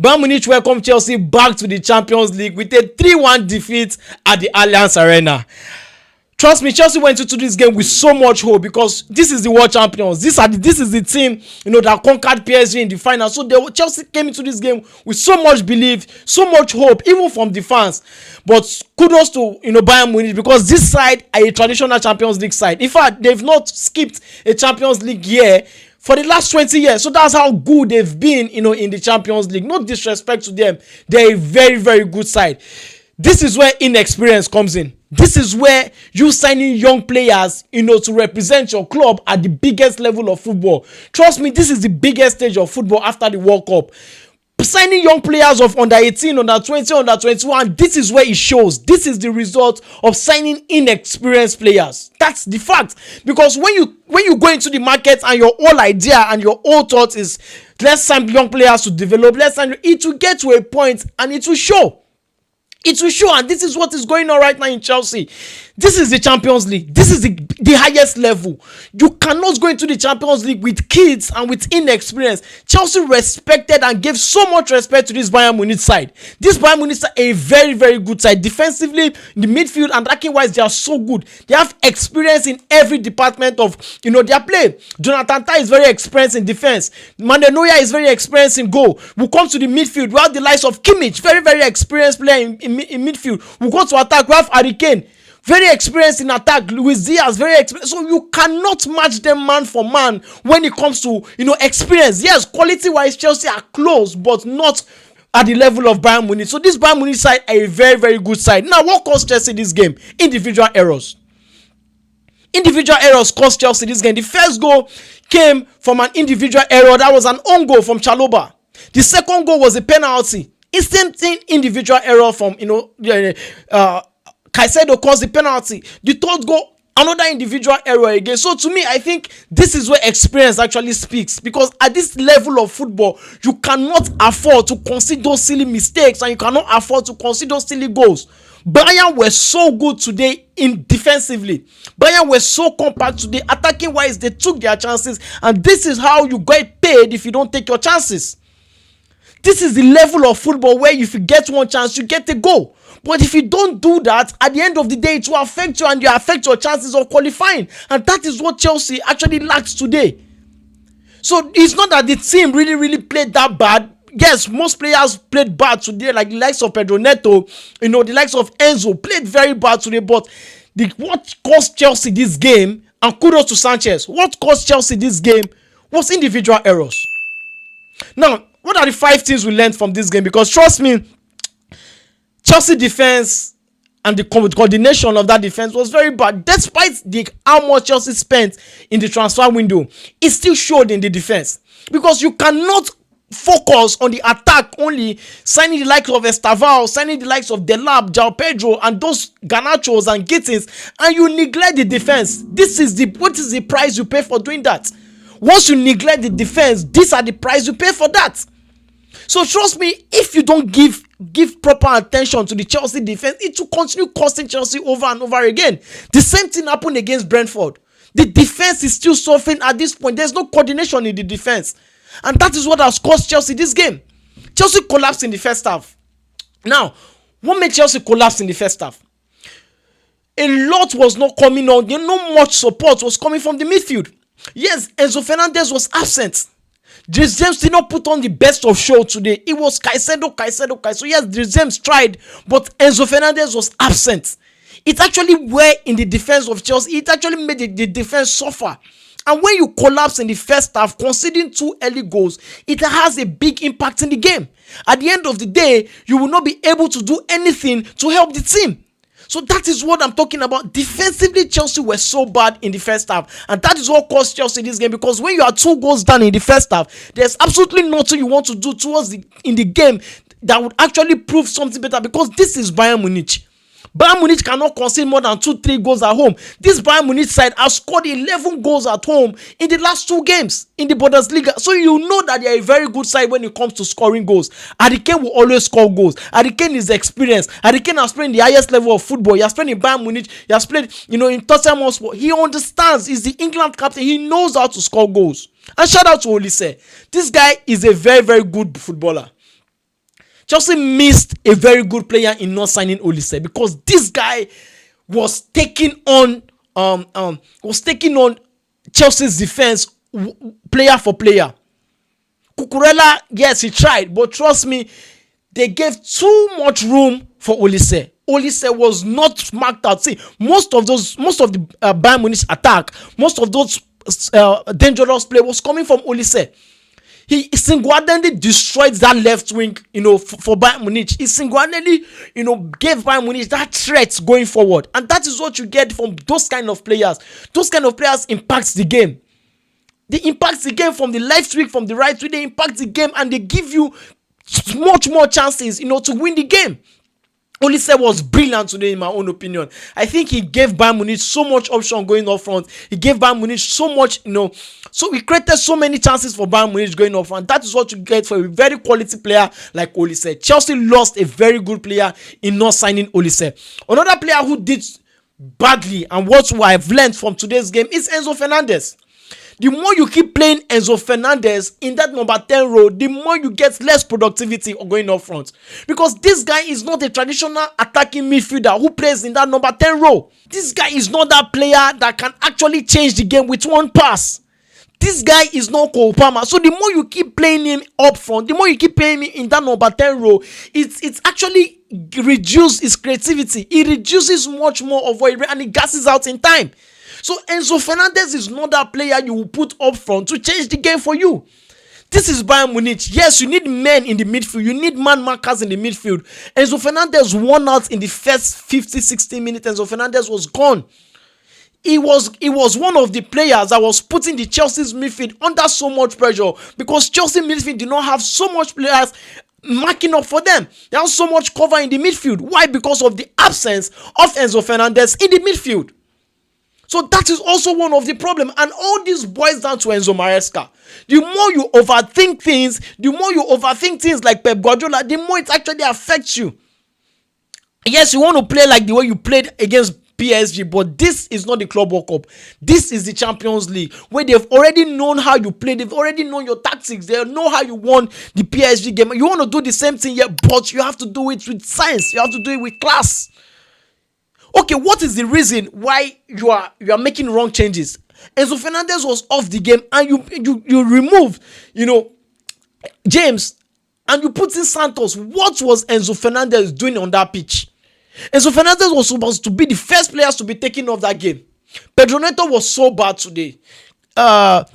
Bayern Munich welcomed Chelsea back to the Champions League with a 3-1 defeat at the Allianz Arena. Trust me, Chelsea went into this game with so much hope because this is the world champions. This is the team, that conquered PSG in the final. So Chelsea came into this game with so much belief, so much hope, even from the fans. But kudos to Bayern Munich, because this side are a traditional Champions League side. In fact, they've not skipped a Champions League year for the last 20 years. So that's how good they've been, in the Champions League. No disrespect to them. They're a very, very good side. This is where inexperience comes in. This is where you signing young players, to represent your club at the biggest level of football. Trust me, this is the biggest stage of football after the World Cup. Signing young players of under 18, under 20, under 21, this is where it shows. This is the result of signing inexperienced players. That's the fact. Because when you go into the market and your whole idea and your whole thought is, let's sign young players to develop, it will get to a point and it will show. It will show, and this is what is going on right now in Chelsea. This is the Champions League. This is the highest level. You cannot go into the Champions League with kids and with inexperience. Chelsea respected and gave so much respect to this Bayern Munich side. This Bayern Munich side, a very, very good side. Defensively, in the midfield and attacking wise, they are so good. They have experience in every department of their play. Jonathan Tah is very experienced in defense. Manuel Neuer is very experienced in goal. We come to the midfield. We have the likes of Kimmich, very, very experienced player in midfield. We go to attack. We have Harry Kane, very experienced in attack. Luis Diaz, very experienced. So you cannot match them man for man when it comes to experience. Yes, quality wise Chelsea are close, but not at the level of Bayern Munich. So this Bayern Munich side are a very, very good side. Now, what cost Chelsea this game? Individual errors. Individual errors cost Chelsea this game. The first goal came from an individual error. That was an own goal from Chalobah. The second goal was a penalty. Instant individual error from Caicedo caused the penalty. The third goal, another individual error again. So to me, I think this is where experience actually speaks, because at this level of football, you cannot afford to concede those silly mistakes and you cannot afford to concede those silly goals. Bayern were so good today in defensively. Bayern were so compact today. Attacking wise, they took their chances, and this is how you get paid if you don't take your chances. This is the level of football where if you get one chance, you get a goal. But if you don't do that, at the end of the day, it will affect you and you affect your chances of qualifying. And that is what Chelsea actually lacks today. So it's not that the team really, really played that bad. Yes, most players played bad today, like the likes of Pedro Neto, the likes of Enzo played very bad today. But what cost Chelsea this game, and kudos to Sanchez, what cost Chelsea this game was individual errors. Now, what are the 5 things we learned from this game? Because trust me, Chelsea defense and the coordination of that defense was very bad. Despite how much Chelsea spent in the transfer window, it still showed in the defense. Because you cannot focus on the attack only, signing the likes of Estaval, signing the likes of Delap, João Pedro, and those Garnachos and Gittins, and you neglect the defense. What is the price you pay for doing that? Once you neglect the defense, these are the price you pay for that. So trust me, if you don't give proper attention to the Chelsea defense, it will continue costing Chelsea over and over again. The same thing happened against Brentford. The defense is still suffering at this point. There's no coordination in the defense. And that is what has cost Chelsea this game. Chelsea collapsed in the first half. Now, what made Chelsea collapse in the first half? A lot was not coming on. No much support was coming from the midfield. Yes, Enzo Fernandez was absent. James did not put on the best of show today. It was Caicedo. Yes, James tried, but Enzo Fernandez was absent. It actually were in the defense of Chelsea. It actually made the defense suffer. And when you collapse in the first half, conceding 2 early goals, it has a big impact in the game. At the end of the day, you will not be able to do anything to help the team. So that is what I'm talking about. Defensively, Chelsea were so bad in the first half. And that is what cost Chelsea this game. Because when you are 2 goals down in the first half, there's absolutely nothing you want to do in the game that would actually prove something better. Because this is Bayern Munich. Bayern Munich cannot concede more than 2-3 goals at home. This Bayern Munich side has scored 11 goals at home in the last 2 games in the Bundesliga. So you know that they are a very good side when it comes to scoring goals. Harry Kane will always score goals. Harry Kane is experienced. Harry Kane has played in the highest level of football. He has played in Bayern Munich. He has played, in Tottenham Hotspur. He understands. He's the England captain. He knows how to score goals. And shout out to Olise. This guy is a very, very good footballer. Chelsea missed a very good player in not signing Olise, because this guy was taking on Chelsea's defense player for player. Cucurella, yes, he tried, but trust me, they gave too much room for Olise. Olise was not marked out. See, most of the Bayern Munich attack, most of those dangerous play was coming from Olise. He single-handedly destroyed that left wing, for Bayern Munich. He single-handedly, gave Bayern Munich that threat going forward. And that is what you get from those kind of players. Those kind of players impact the game. They impact the game from the left wing, from the right wing. They impact the game, and they give you much more chances, to win the game. Olise was brilliant today, in my own opinion. I think he gave Bayern Munich so much option going up front. He gave Bayern Munich so much, so he created so many chances for Bayern Munich going up front. That is what you get for a very quality player like Olise. Chelsea lost a very good player in not signing Olise. Another player who did badly, and what I've learned from today's game, is Enzo Fernandez. The more you keep playing Enzo Fernandez in that number 10 role, the more you get less productivity going up front. Because this guy is not a traditional attacking midfielder who plays in that number 10 role. This guy is not that player that can actually change the game with one pass. This guy is not Cole Palmer. So the more you keep playing him up front, the more you keep playing him in that number 10 role, it's actually reduces his creativity. It reduces much more of what and it gasses out in time. So Enzo Fernandez is not that player you will put up front to change the game for you. This is Bayern Munich. Yes, you need men in the midfield. You need man markers in the midfield. Enzo Fernandez won out in the first 50-60 minutes. Enzo Fernandez was gone. He was one of the players that was putting the Chelsea's midfield under so much pressure, because Chelsea midfield did not have so much players marking up for them. They have so much cover in the midfield. Why? Because of the absence of Enzo Fernandez in the midfield. So that is also one of the problems. And all this boils down to Enzo Maresca. The more you overthink things like Pep Guardiola, the more it actually affects you. Yes, you want to play like the way you played against PSG, but this is not the Club World Cup. This is the Champions League, where they've already known how you play. They've already known your tactics. They know how you won the PSG game. You want to do the same thing here, but you have to do it with science. You have to do it with class. Okay, what is the reason why you are making wrong changes? Enzo Fernandez was off the game, and you removed, James, and you put in Santos. What was Enzo Fernandez doing on that pitch? Enzo Fernandez was supposed to be the first players to be taken off that game. Pedro Neto was so bad today. The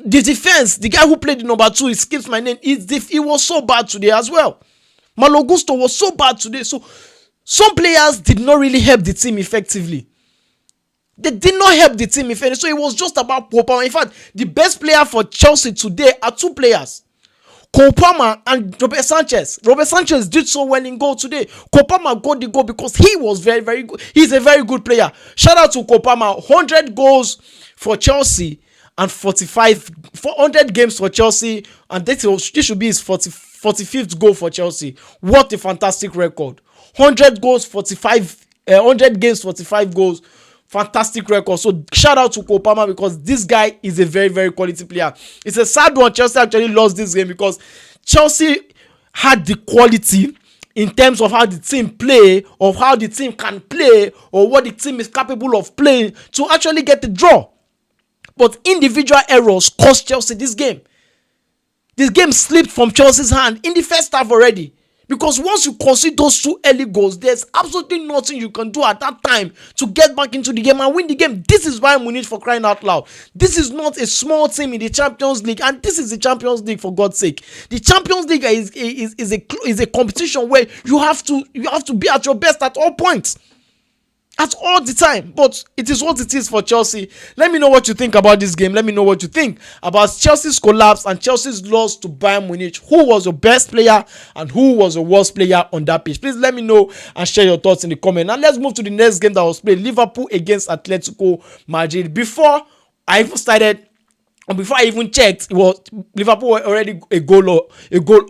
defense, the guy who played the number 2, it skips my name. He was so bad today as well. Malo Gusto was so bad today. So some players did not really help the team effectively. They did not help the team effectively. So it was just about Cole Palmer. In fact, the best player for Chelsea today are 2 players. Cole Palmer and Robert Sanchez. Robert Sanchez did so well in goal today. Cole Palmer got the goal because he was very, very good. He's a very good player. Shout out to Cole Palmer. 100 goals for Chelsea and 400 games for Chelsea. And this should be his 45th goal for Chelsea. What a fantastic record. 100 goals, 100 games, 45 goals. Fantastic record. So shout out to Cole Palmer, because this guy is a very, very quality player. It's a sad one. Chelsea actually lost this game because Chelsea had the quality in terms of how the team play, of how the team can play, or what the team is capable of playing to actually get the draw. But individual errors cost Chelsea this game. This game slipped from Chelsea's hand in the first half already. Because once you concede those 2 early goals, there's absolutely nothing you can do at that time to get back into the game and win the game. This is Bayern Munich, for crying out loud. This is not a small team in the Champions League, and this is the Champions League, for God's sake. The Champions League is a competition where you have to be at your best at all points. At all the time. But it is what it is for Chelsea. Let me know what you think about this game. Let me know what you think about Chelsea's collapse and Chelsea's loss to Bayern Munich. Who was your best player and who was the worst player on that pitch? Please let me know and share your thoughts in the comment. Now let's move to the next game that was played. Liverpool against Atletico Madrid. Before I even started And before I even checked, it was Liverpool were already a goal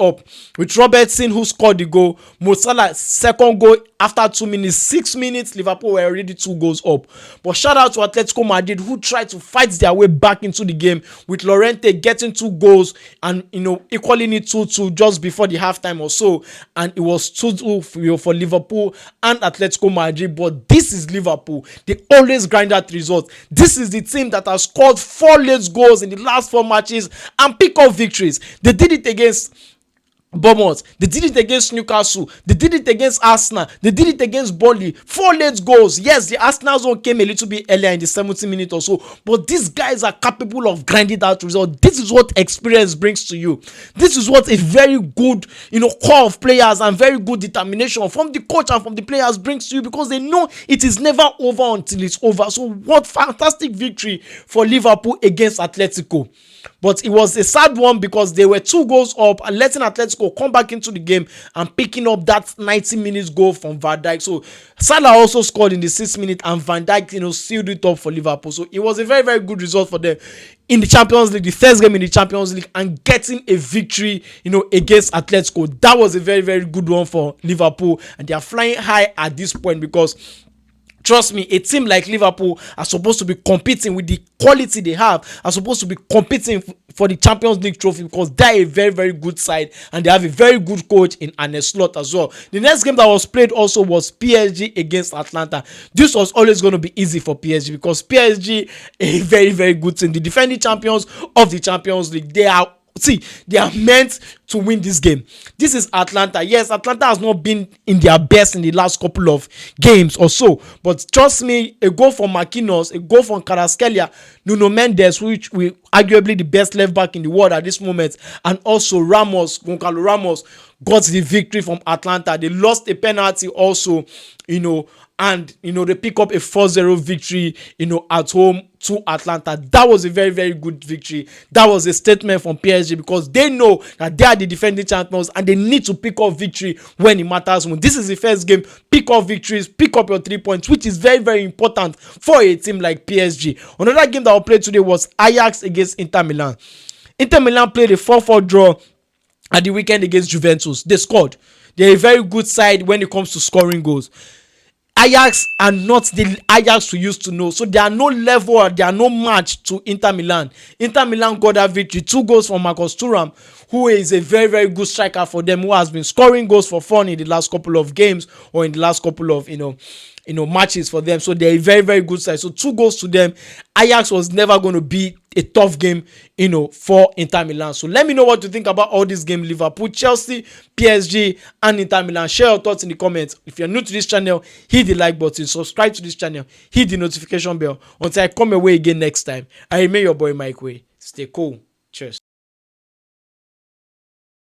up with Robertson who scored the goal. Mo Salah's second goal after 2 minutes, 6 minutes, Liverpool were already 2 goals up. But shout out to Atletico Madrid who tried to fight their way back into the game with Llorente getting 2 goals and equaling it 2-2 just before the halftime or so, and it was 2-2 for Liverpool and Atletico Madrid. But this is Liverpool. They always grind out results. This is the team that has scored 4 late goals in the last 4 matches and pick up victories. They did it against Bournemouth, they did it against Newcastle, they did it against Arsenal, they did it against Burnley. 4 late goals. Yes, the Arsenal one came a little bit earlier in the 70 minutes or so, but these guys are capable of grinding out results. This is what experience brings to you. This is what a very good core of players and very good determination from the coach and from the players brings to you, because they know it is never over until it's over. So what fantastic victory for Liverpool against Atletico. But it was a sad one because they were 2 goals up and letting Atletico come back into the game and picking up that 90 minutes goal from Van Dijk. So Salah also scored in the 6th minute and Van Dijk sealed it up for Liverpool. So it was a very, very good result for them in the Champions League, the first game in the Champions League, and getting a victory against Atletico. That was a very, very good one for Liverpool, and they are flying high at this point because trust me, a team like Liverpool are supposed to be competing with the quality they have, are supposed to be competing for the Champions League trophy, because they're a very, very good side and they have a very good coach in Arne Slot as well. The next game that was played also was PSG against Atlanta. This was always going to be easy for PSG because PSG, a very, very good team, the defending champions of the Champions League. They are meant to win this game. This is Atlanta. Yes, Atlanta has not been in their best in the last couple of games or so, but trust me, a goal from Marquinhos, a goal from Kvaratskhelia, Nuno Mendes, which we arguably the best left back in the world at this moment, and also Goncalo Ramos got the victory from Atlanta. They lost a penalty also, and they pick up a 4-0 victory at home to Atlanta. That was a very, very good victory. That was a statement from PSG because they know that they are the defending champions and they need to pick up victory when it matters. When this is the first game, pick up victories, pick up your 3 points, which is very, very important for a team like PSG. Another game that I played today was Ajax against Inter Milan. Inter Milan played a 4-4 draw at the weekend against Juventus. They scored. They're a very good side when it comes to scoring goals. Ajax are not the Ajax we used to know. So they are no level or they are no match to Inter Milan. Inter Milan got that victory. 2 goals from Marcus Thuram, who is a very, very good striker for them, who has been scoring goals for fun in the last couple of games or in the last couple of, matches for them. So they're a very, very good side. So 2 goals to them. Ajax was never going to be a tough game, for Inter Milan. So let me know what you think about all these games: Liverpool, Chelsea, PSG, and Inter Milan. Share your thoughts in the comments. If you're new to this channel, hit the like button, subscribe to this channel, hit the notification bell. Until I come away again next time, I remain your boy Mike Way. Stay cool. Cheers.